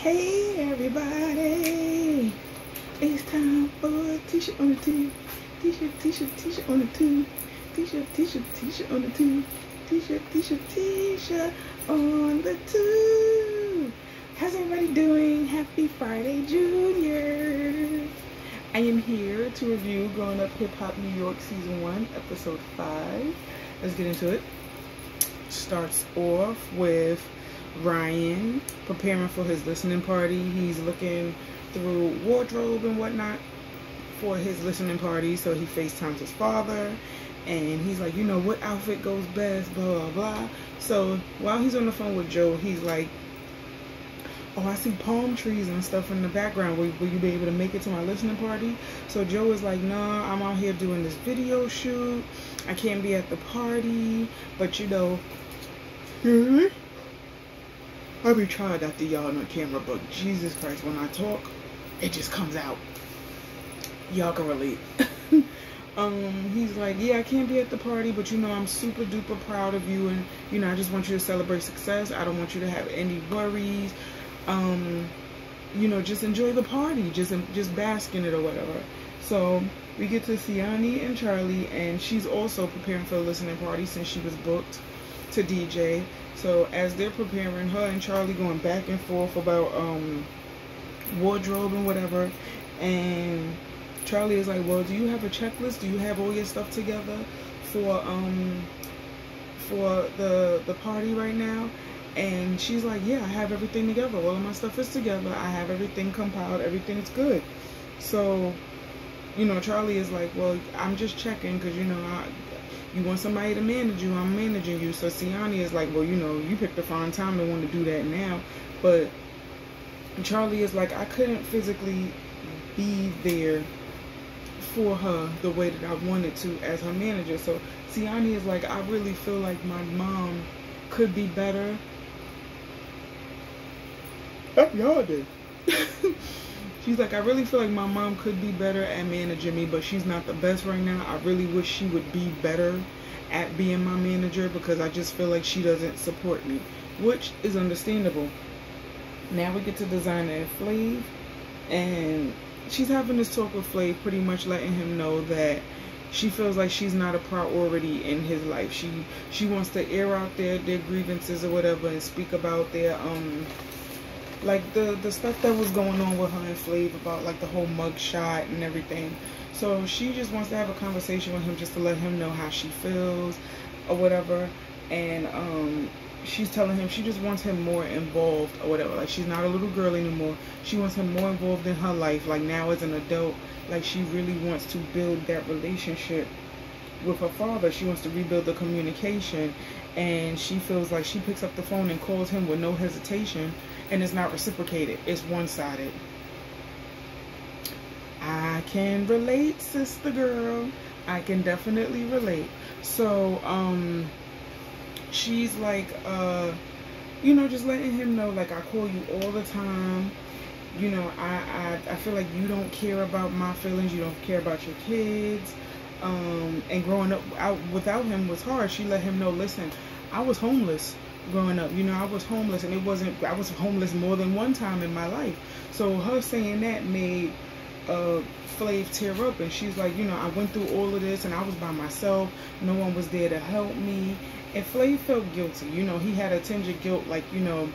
Hey everybody, it's time for a t-shirt on the tube. T-shirt on the tube. T-shirt on the tube. T-shirt on the tube. How's everybody doing? Happy Friday, Junior. I am here to review Growing Up Hip Hop New York Season 1, Episode 5. Let's get into it. Starts off with Ryan preparing for his listening party. He's looking through wardrobe and whatnot for his listening party, so he FaceTimes his father and he's like, you know, what outfit goes best, blah blah blah. So while he's on the phone with Joe, he's like, oh, I see palm trees and stuff in the background. Will you be able to make it to my listening party? So Joe is like, nah, I'm out here doing this video shoot, I can't be at the party, but you know, I be trying not to y'all on camera, but Jesus Christ, when I talk, it just comes out. Y'all can relate. He's like, yeah, I can't be at the party, but you know, I'm super duper proud of you, and you know, I just want you to celebrate success. I don't want you to have any worries. You know, just enjoy the party, just bask in it or whatever. So we get to Siani and Charlie, and she's also preparing for the listening party since she was booked to DJ. So as they're preparing, her and Charlie going back and forth about wardrobe and whatever, and Charlie is like, well, do you have a checklist? Do you have all your stuff together for the party right now? And she's like, yeah, I have everything together. All of my stuff is together. I have everything compiled. Everything's good. So, you know, Charlie is like, well, I'm just checking because, you know, you want somebody to manage you, I'm managing you. So Siani is like, well, you know, you picked a fine time to want to do that now. But Charlie is like, I couldn't physically be there for her the way that I wanted to as her manager. So Siani is like, I really feel like my mom could be better. Y'all did. She's like, I really feel like my mom could be better at managing me, but she's not the best right now. I really wish she would be better at being my manager because I just feel like she doesn't support me, which is understandable. Now we get to Designer and Flav, and she's having this talk with Flav, pretty much letting him know that she feels like she's not a priority in his life. She wants to air out their grievances or whatever and speak about their like the stuff that was going on with her and Flav about like the whole mug shot and everything. So she just wants to have a conversation with him just to let him know how she feels or whatever. And she's telling him she just wants him more involved or whatever. Like, she's not a little girl anymore. She wants him more involved in her life. Like, now as an adult, like, she really wants to build that relationship with her father. She wants to rebuild the communication, and she feels like she picks up the phone and calls him with no hesitation, and it's not reciprocated. It's one-sided. I can relate, sister girl. I can definitely relate. So she's like, you know, just letting him know, like, I call you all the time. You know, I feel like you don't care about my feelings. You don't care about your kids. And growing up out without him was hard. She let him know, listen, I was homeless growing up. You know, I was homeless, and I was homeless more than one time in my life. So her saying that made Flav tear up, and she's like, you know, I went through all of this and I was by myself. No one was there to help me. And Flav felt guilty. You know, he had a tinge of guilt, like, you know,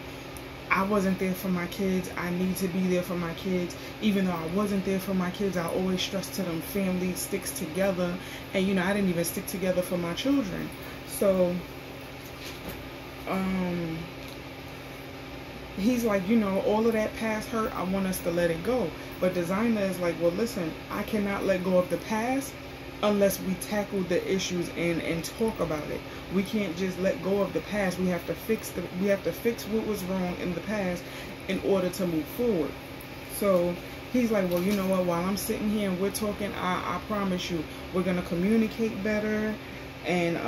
I wasn't there for my kids. I need to be there for my kids. Even though I wasn't there for my kids, I always stressed to them, family sticks together. And, you know, I didn't even stick together for my children. So, he's like, you know, all of that past hurt, I want us to let it go. But Designer is like, well, listen, I cannot let go of the past unless we tackle the issues and talk about it. We can't just let go of the past. We have to fix what was wrong in the past in order to move forward. So he's like, well, you know what, while I'm sitting here and we're talking, I promise you we're gonna communicate better, and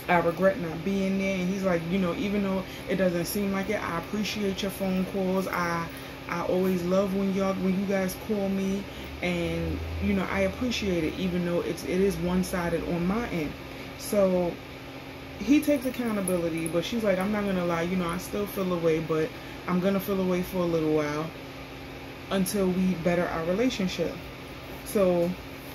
I regret not being there. And he's like, you know, even though it doesn't seem like it, I appreciate your phone calls. I always love when you guys call me, and you know, I appreciate it, even though it is one-sided on my end. So he takes accountability, but she's like, I'm not gonna lie, you know, I still feel away, but I'm gonna feel away for a little while until we better our relationship. So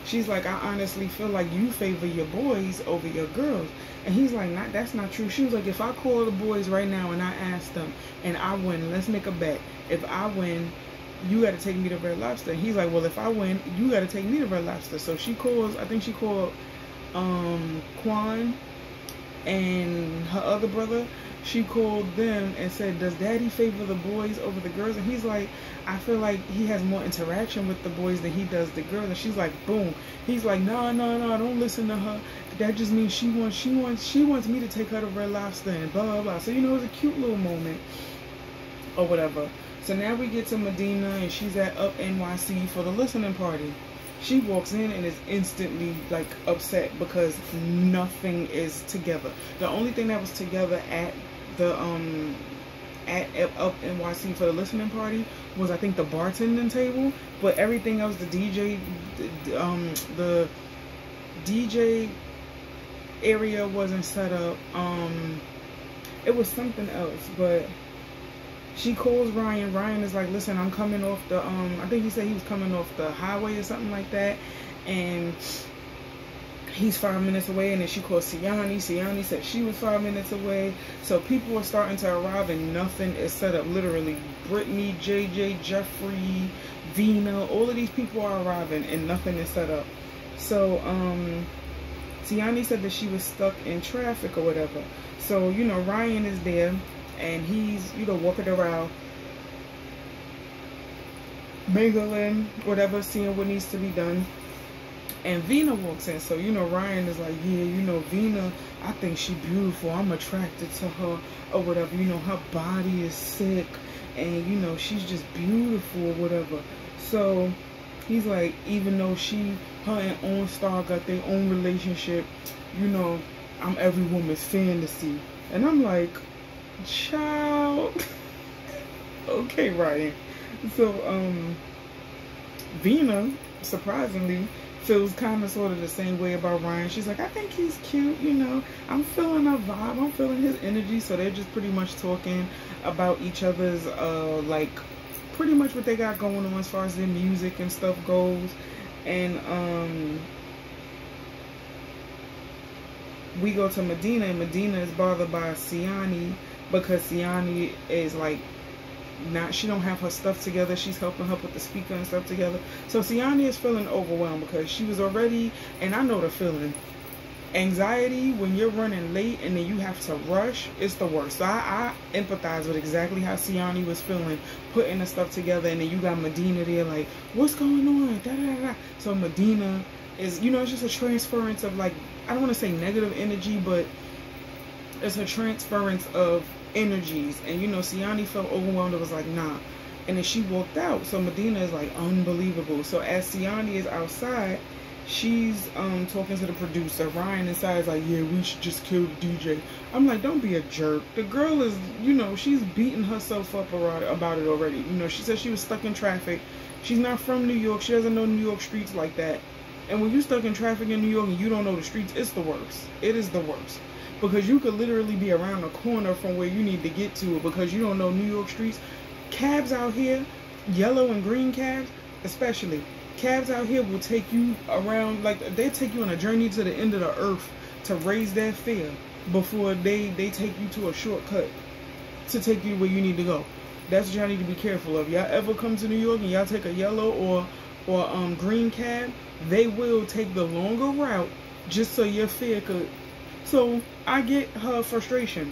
she's like, I honestly feel like you favor your boys over your girls. And he's like, that's not true. She was like, if I call the boys right now and I ask them and I win, let's make a bet. If I win, you got to take me to Red Lobster. And he's like, well, if I win, you got to take me to Red Lobster. So she calls, I think she called Quan and her other brother. She called them and said, does daddy favor the boys over the girls? And he's like, I feel like he has more interaction with the boys than he does the girls. And she's like, boom. He's like, no, don't listen to her. That just means she wants me to take her to Red Lobster and blah, blah, blah. So, you know, it was a cute little moment or whatever. So now we get to Medina and she's at Up NYC for the listening party. She walks in and is instantly like upset because nothing is together. The only thing that was together at the at Up NYC for the listening party was, I think, the bartending table, but everything else, the DJ area wasn't set up. It was something else, but she calls Ryan. Ryan is like, listen, I'm coming off the I think he said he was coming off the highway or something like that, and he's 5 minutes away. And then she called Siani. Siani said she was 5 minutes away. So people are starting to arrive and nothing is set up. Literally, Brittany, JJ, Jeffrey, Vina, all of these people are arriving and nothing is set up. So Siani said that she was stuck in traffic or whatever. So, you know, Ryan is there and he's, you know, walking around, mingling, whatever, seeing what needs to be done. And Vina walks in. So, you know, Ryan is like, yeah, you know, Vina, I think she beautiful. I'm attracted to her or whatever. You know, her body is sick and, you know, she's just beautiful or whatever. So he's like, even though her and OnStar got their own relationship, you know, I'm every woman's fantasy. And I'm like, child. Okay, Ryan. So, Vina, surprisingly, feels kind of sort of the same way about Ryan. She's like, I think he's cute, you know. I'm feeling her vibe. I'm feeling his energy. So they're just pretty much talking about each other's, like, pretty much what they got going on as far as their music and stuff goes. And, we go to Medina, and Medina is bothered by Siani because Siani is like, she don't have her stuff together. She's helping her put the speaker and stuff together. So Siani is feeling overwhelmed because she was already, and I know the feeling, anxiety when you're running late and then you have to rush, it's the worst. So I empathize with exactly how Siani was feeling, putting the stuff together, and then you got Medina there like, what's going on? Da, da, da. So Medina is, you know, it's just a transference of, like, I don't want to say negative energy, but it's a transference of energies. And, you know, Siani felt overwhelmed. It was like, nah. And then she walked out. So Medina is like, unbelievable. So as Siani is outside, she's talking to the producer. Ryan inside is like, yeah, we should just kill the DJ. I'm like, don't be a jerk. The girl is, you know, she's beating herself up about it already. You know, she said she was stuck in traffic. She's not from New York. She doesn't know New York streets like that. And when you're stuck in traffic in New York and you don't know the streets, it's the worst. It is the worst. Because you could literally be around the corner from where you need to get to it because you don't know New York streets. Cabs out here, yellow and green cabs, especially, cabs out here will take you around, like, they take you on a journey to the end of the earth to raise their fare before they take you to a shortcut to take you where you need to go. That's what y'all need to be careful of. Y'all ever come to New York and y'all take a yellow or green cab, they will take the longer route just so your fare could. So I get her frustration.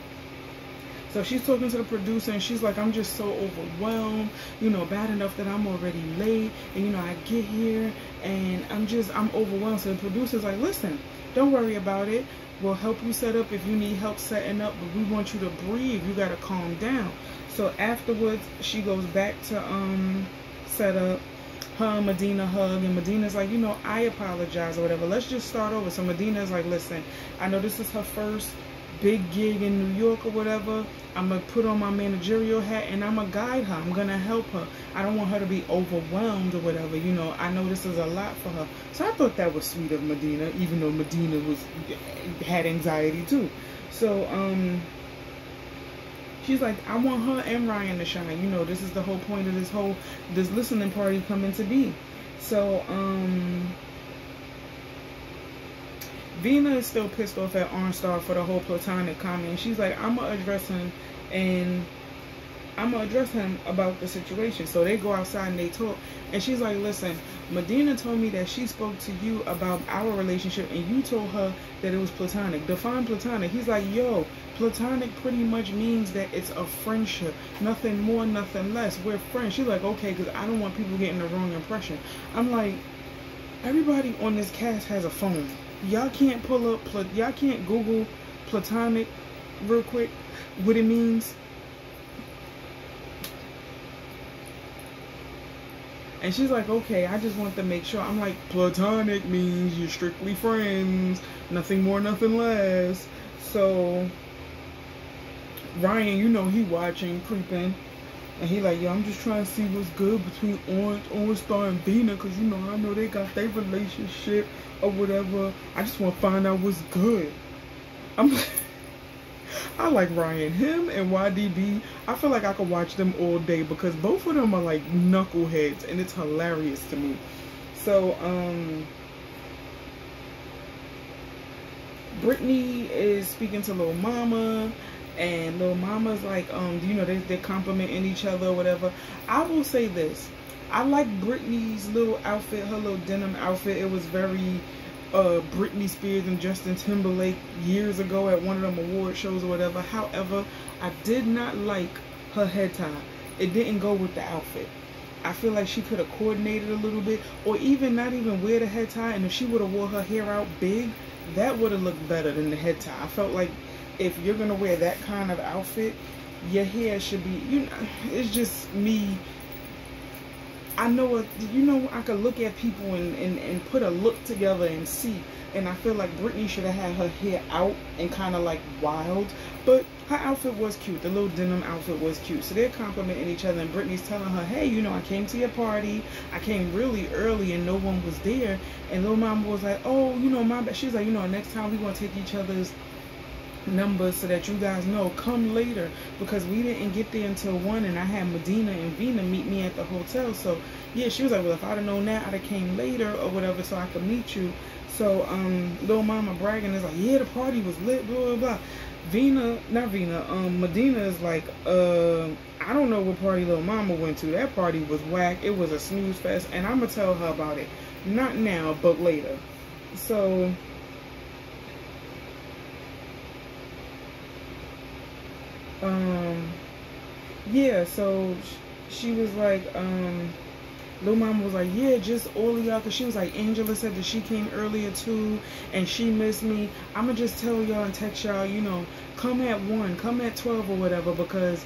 So she's talking to the producer and she's like, I'm just so overwhelmed, you know, bad enough that I'm already late, and, you know, I get here and I'm overwhelmed. So the producer's like, listen, don't worry about it. We'll help you set up if you need help setting up, but we want you to breathe. You gotta calm down. So afterwards, she goes back to set up. Her and Medina hug, and Medina's like, you know, I apologize or whatever. Let's just start over. So Medina's like, listen, I know this is her first big gig in New York or whatever. I'm going to put on my managerial hat and I'm going to guide her. I'm going to help her. I don't want her to be overwhelmed or whatever. You know, I know this is a lot for her. So I thought that was sweet of Medina, even though Medina had anxiety too. So, She's like, I want her and Ryan to shine. You know, this is the whole point of this listening party coming to be. So, Vina is still pissed off at OnStar for the whole platonic comment. She's like, I'm gonna address him about the situation. So they go outside and they talk. And she's like, listen, Medina told me that she spoke to you about our relationship and you told her that it was platonic. Define platonic. He's like, yo, platonic pretty much means that it's a friendship. Nothing more, nothing less. We're friends. She's like, okay, because I don't want people getting the wrong impression. I'm like, everybody on this cast has a phone. Y'all can't y'all can't Google platonic real quick, what it means. And she's like, okay, I just want to make sure. I'm like, platonic means you're strictly friends. Nothing more, nothing less. So, Ryan, you know, he watching, creeping. And he like, yo, I'm just trying to see what's good between OnStar and Vina. Because, you know, I know they got their relationship or whatever. I just want to find out what's good. I'm like... I like Ryan. Him and YDB, I feel like I could watch them all day because both of them are like knuckleheads and it's hilarious to me. So, Brittany is speaking to Lil Mama and Lil Mama's like, you know, they're complimenting each other or whatever. I will say this. I like Brittany's little outfit, her little denim outfit. It was very... Britney Spears and Justin Timberlake years ago at one of them award shows or whatever. However, I did not like her head tie. It didn't go with the outfit. I feel like she could have coordinated a little bit, or even not even wear the head tie, and if she would have wore her hair out big, that would have looked better than the head tie. I felt like if you're gonna wear that kind of outfit, your hair should be, you know, it's just me. I know, you know, I could look at people and put a look together and see. And I feel like Brittany should have had her hair out and kind of like wild. But her outfit was cute. The little denim outfit was cute. So they're complimenting each other. And Brittany's telling her, hey, you know, I came to your party. I came really early and no one was there. And Lil Mama was like, oh, you know, my bad. She's like, you know, next time we're going to take each other's numbers so that you guys know, come later, because we didn't get there until 1 and I had Medina and Vina meet me at the hotel. So yeah, she was like, well, if I'd have known that, I'd have came later or whatever so I could meet you. So Lil Mama bragging is like, yeah, the party was lit, blah blah blah. Medina is like, I don't know what party Lil Mama went to. That party was whack. It was a snooze fest, and I'm gonna tell her about it, not now but later. So yeah, so she was like, Lil Mama was like, yeah, just all of y'all, because she was like, Angela said that she came earlier too, and she missed me. I'ma just tell y'all and text y'all, you know, come at 1, come at 12 or whatever, because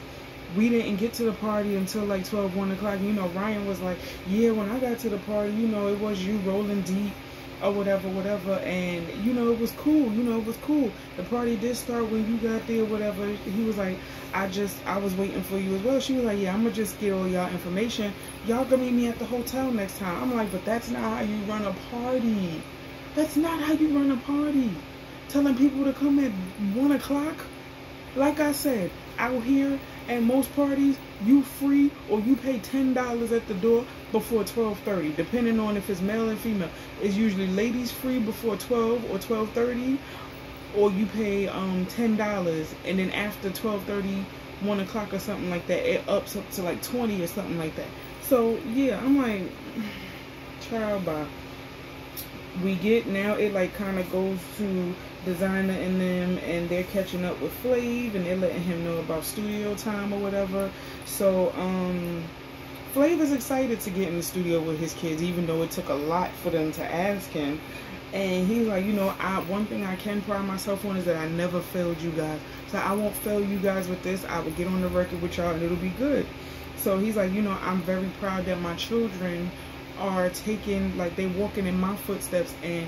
we didn't get to the party until like 12, 1 o'clock. You know, Ryan was like, yeah, when I got to the party, you know, it was you rolling deep or whatever, and you know, it was cool. You know, it was cool. The party did start when you got there, whatever. He was like, I was waiting for you as well. She was like, yeah, I'm gonna just get all y'all information. Y'all gonna meet me at the hotel next time. I'm like, but that's not how you run a party. That's not how you run a party. Telling people to come at 1 o'clock. Like I said, out here at most parties, you free or you pay $10 at the door before 12:30, depending on if it's male and female. It's usually ladies free before 12 or 12:30, or you pay $10, and then after 12:30, 1 o'clock or something like that, it ups up to like 20 or something like that. So yeah, I'm like, child, bye. We get now, it like kind of goes to Designer and them, and they're catching up with Flav, and they're letting him know about studio time or whatever. So Flav is excited to get in the studio with his kids, even though it took a lot for them to ask him. And he's like, you know, one thing I can pride myself on is that I never failed you guys. So I won't fail you guys with this. I will get on the record with y'all and it'll be good. So he's like, you know, I'm very proud that my children are taking, like, they're walking in my footsteps, and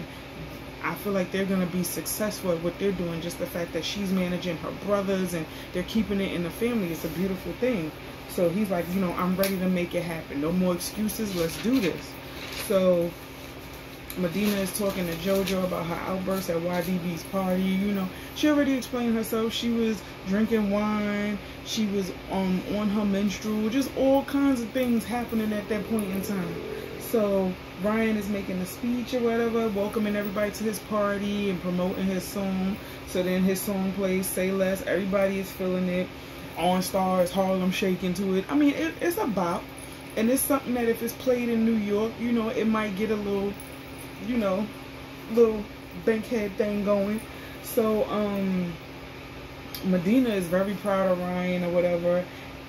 I feel like they're going to be successful at what they're doing. Just the fact that she's managing her brothers and they're keeping it in the family, it's a beautiful thing. So he's like, you know, I'm ready to make it happen. No more excuses. Let's do this. So Medina is talking to JoJo about her outburst at YDB's party. You know, she already explained herself. She was drinking wine. She was on her menstrual. Just all kinds of things happening at that point in time. So Ryan is making a speech or whatever, welcoming everybody to his party and promoting his song. So then his song plays, Say Less. Everybody is feeling it. On Stars, Harlem shaking to it. I mean, it's a bop. And it's something that if it's played in New York, you know, it might get a little, you know, little bankhead thing going. So Medina is very proud of Ryan or whatever,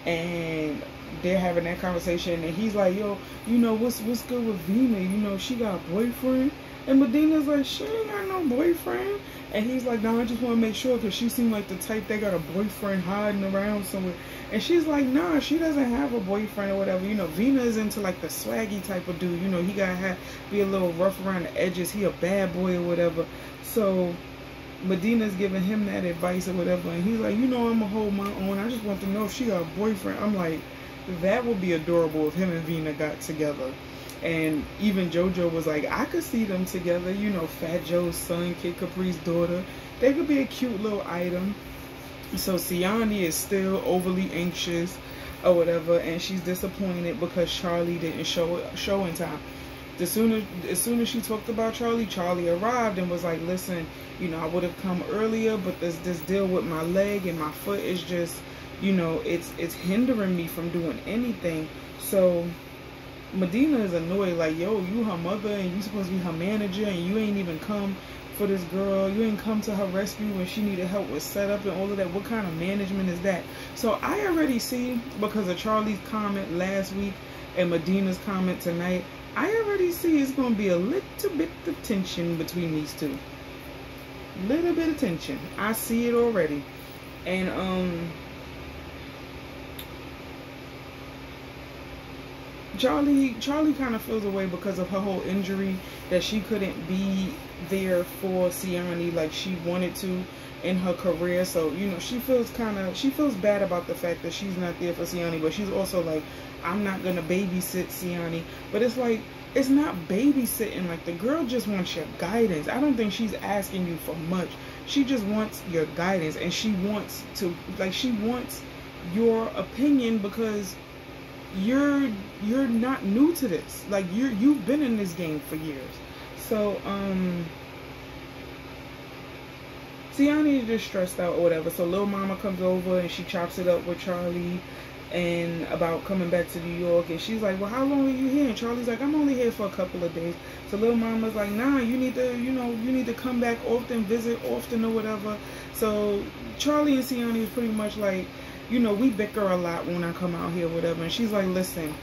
and they're having that conversation, and he's like, yo, you know, what's good with Vina? You know, she got a boyfriend. And Medina's like, she ain't got no boyfriend. And he's like, no, I just want to make sure, because she seemed like the type that got a boyfriend hiding around somewhere. And she's like, nah, she doesn't have a boyfriend or whatever. You know, Vina is into like the swaggy type of dude. You know, he gotta be a little rough around the edges. He a bad boy or whatever. So Medina's giving him that advice or whatever. And he's like, you know, I'm gonna hold my own. I just want to know if she got a boyfriend. I'm like, that would be adorable if him and Vina got together. And even JoJo was like, I could see them together. You know, Fat Joe's son, Kid Capri's daughter. They could be a cute little item. So Siani is still overly anxious or whatever, and she's disappointed because Charlie didn't show in time. As soon as she talked about Charlie arrived and was like, listen, you know, I would have come earlier, but this deal with my leg and my foot is just, you know, it's hindering me from doing anything. So Medina is annoyed, like, yo, you her mother and you supposed to be her manager, and you ain't even come for this girl. You ain't come to her rescue when she needed help with setup and all of that. What kind of management is that? So I already see, because of Charlie's comment last week and Medina's comment tonight, I already see it's going to be a little bit of tension between these two. Little bit of tension. I see it already. And Charlie kind of feels away because of her whole injury, that she couldn't be there for Siani like she wanted to in her career. So, you know, she feels bad about the fact that she's not there for Siani, but she's also like, I'm not gonna babysit Siani. But it's like, it's not babysitting. Like, the girl just wants your guidance. I don't think she's asking you for much. She just wants your guidance, and she wants your opinion, because you're not new to this. Like, you've been in this game for years. So Siani is just stressed out or whatever. So Lil Mama comes over and she chops it up with Charlie and about coming back to New York, and she's like, well, how long are you here? And Charlie's like, I'm only here for a couple of days. So Lil Mama's like, nah, you need to come back often, visit often or whatever. So Charlie and Siani is pretty much like, you know, we bicker a lot when I come out here, whatever. And she's like, listen,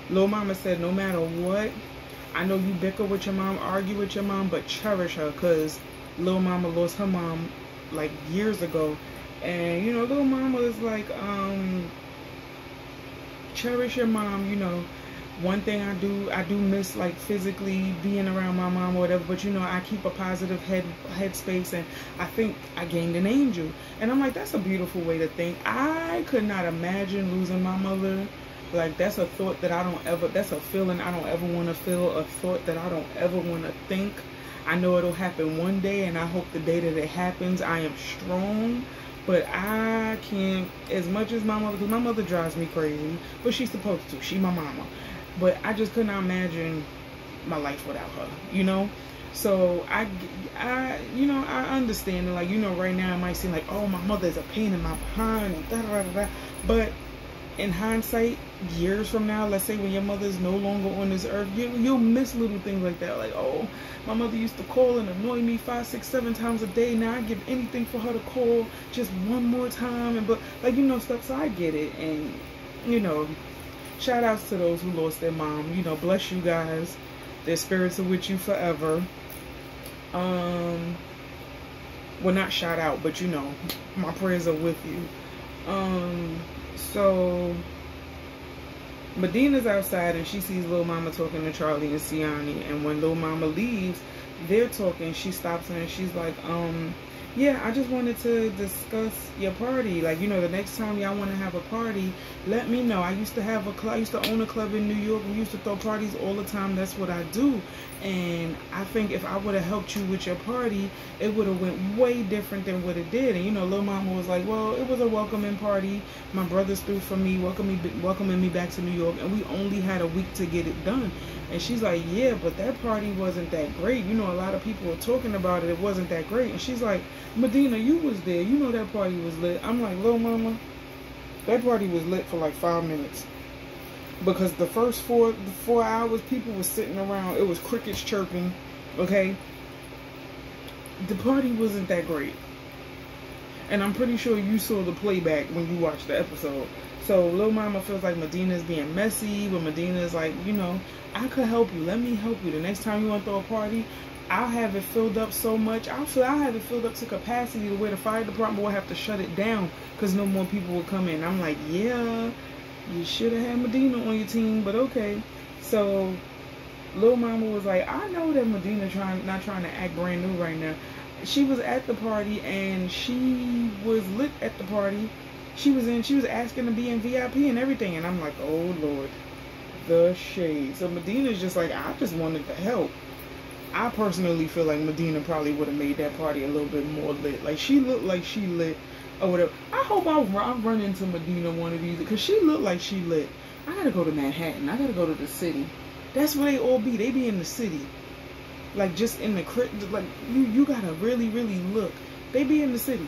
Lil Mama said, no matter what, I know you bicker with your mom, argue with your mom, but cherish her, because Lil Mama lost her mom like years ago. And, you know, Lil Mama is like, cherish your mom. You know, one thing I do miss, like, physically being around my mom or whatever, but, you know, I keep a positive headspace, and I think I gained an angel. And I'm like, that's a beautiful way to think. I could not imagine losing my mother. Like, that's a thought that that's a feeling I don't ever want to feel, a thought that I don't ever want to think. I know it'll happen one day, and I hope the day that it happens, I am strong. But I can't, as much as my mother, because my mother drives me crazy, but she's supposed to. She my mama. But I just could not imagine my life without her, you know? So I understand it. Like, you know, right now it might seem like, oh, my mother is a pain in my behind and da da da da. But in hindsight, years from now, let's say when your mother is no longer on this earth, you'll miss little things like that. Like, oh, my mother used to call and annoy me 5, 6, 7 times a day. Now I give anything for her to call just one more time. But, like, you know, stuff. So I get it. And, you know, shout outs to those who lost their mom. You know, bless you guys. Their spirits are with you forever. Well, not shout out, but, you know, my prayers are with you. So Medina's outside and she sees Lil Mama talking to Charlie and Siani, and when Lil Mama leaves, they're talking. She stops her and she's like, yeah, I just wanted to discuss your party. Like, the next time y'all want to have a party, let me know. I used to have a club. I used to own a club in New York. We used to throw parties all the time. That's what I do. And I think if I would have helped you with your party, it would have went way different than what it did. And Lil Mama was like, well, it was a welcoming party. My brothers threw for me, welcoming me back to New York, and we only had a week to get it done. And she's like, yeah, but that party wasn't that great. A lot of people were talking about it. It wasn't that great. And she's like, Medina, you was there. That party was lit. I'm like, Lil Mama, that party was lit for like 5 minutes. Because the first four hours, people were sitting around. It was crickets chirping, okay? The party wasn't that great. And I'm pretty sure you saw the playback when you watched the episode. So Lil Mama feels like Medina's being messy, but Medina's like, I could help you. Let me help you. The next time you want to throw a party, I'll have it filled up so much. I'll have it filled up to capacity to where the fire department will have to shut it down because no more people will come in. I'm like, yeah, you should have had Medina on your team, but okay. So Lil Mama was like, I know that Medina not trying to act brand new right now. She was at the party and she was lit at the party. She was asking to be in VIP and everything, and I'm like, oh Lord, the shade. So Medina's just like, I just wanted to help. I personally feel like Medina probably would have made that party a little bit more lit. Like, she looked like she lit or whatever. I hope I run into Medina one of these, because she looked like she lit. I gotta go to Manhattan. I gotta go to the city. That's where they all be. They be in the city. Like, just in the crib. Like, you gotta really, really look. They be in the city.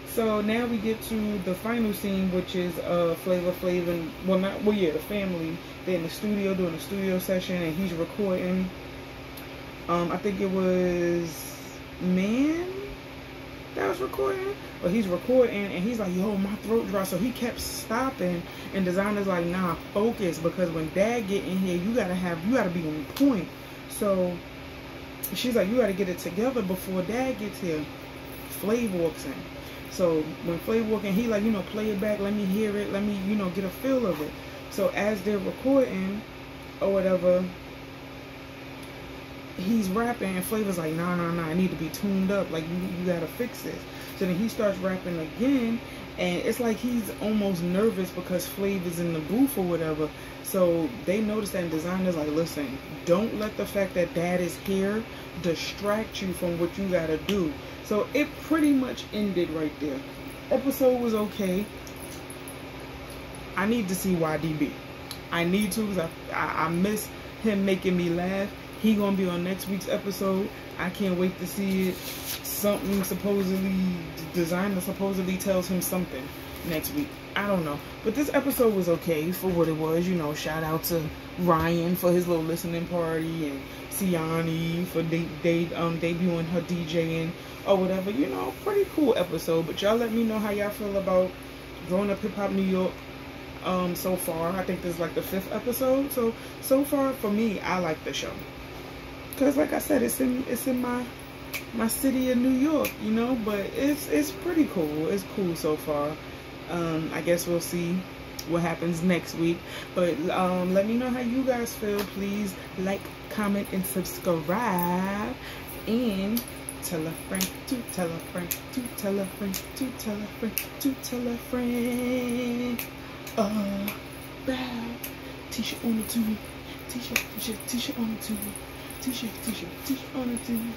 So now we get to the final scene, which is Flavor Flav and the family. They're in the studio doing a studio session, and he's recording. I think it was Man that was recording, but he's recording, and he's like, yo, my throat dry. So he kept stopping, and Designer's like, nah, focus, because when Dad get in here, you gotta be on point. So she's like, you gotta get it together before Dad gets here. Flav walks in. So when Flav walk in, he like, play it back, let me hear it, let me, get a feel of it. So as they're recording or whatever, he's rapping, and Flavor's like, nah, I need to be tuned up, like, you gotta fix this. So then he starts rapping again, and it's like he's almost nervous because Flav is in the booth or whatever. So they notice that, and Designer's like, listen, don't let the fact that Dad is here distract you from what you gotta do. So it pretty much ended right there. Episode was okay. I need to see YDB. I need to, because I miss him making me laugh. He gonna be on next week's episode. I can't wait to see it. Something Designer supposedly tells him something next week. I don't know. But this episode was okay for what it was. Shout out to Ryan for his little listening party, and Siani for debuting her DJing or whatever. Pretty cool episode. But y'all let me know how y'all feel about Growing Up Hip Hop New York so far. I think this is like the 5th episode. So far for me, I like the show. Because like I said, it's in my city of New York, but it's pretty cool. It's cool so far. I guess we'll see what happens next week. But let me know how you guys feel. Please like, comment, and subscribe. And tell a friend to tell a friend to tell a friend to tell a friend to tell a friend about T-shirt on the tube. T-shirt on the tube. T-shirt on the tube.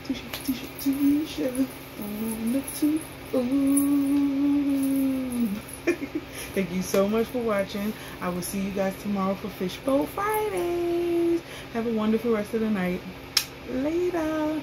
T-shirt on the tube. Ooh. Thank you so much for watching. I will see you guys tomorrow for Fishbowl Fridays. Have a wonderful rest of the night. Later.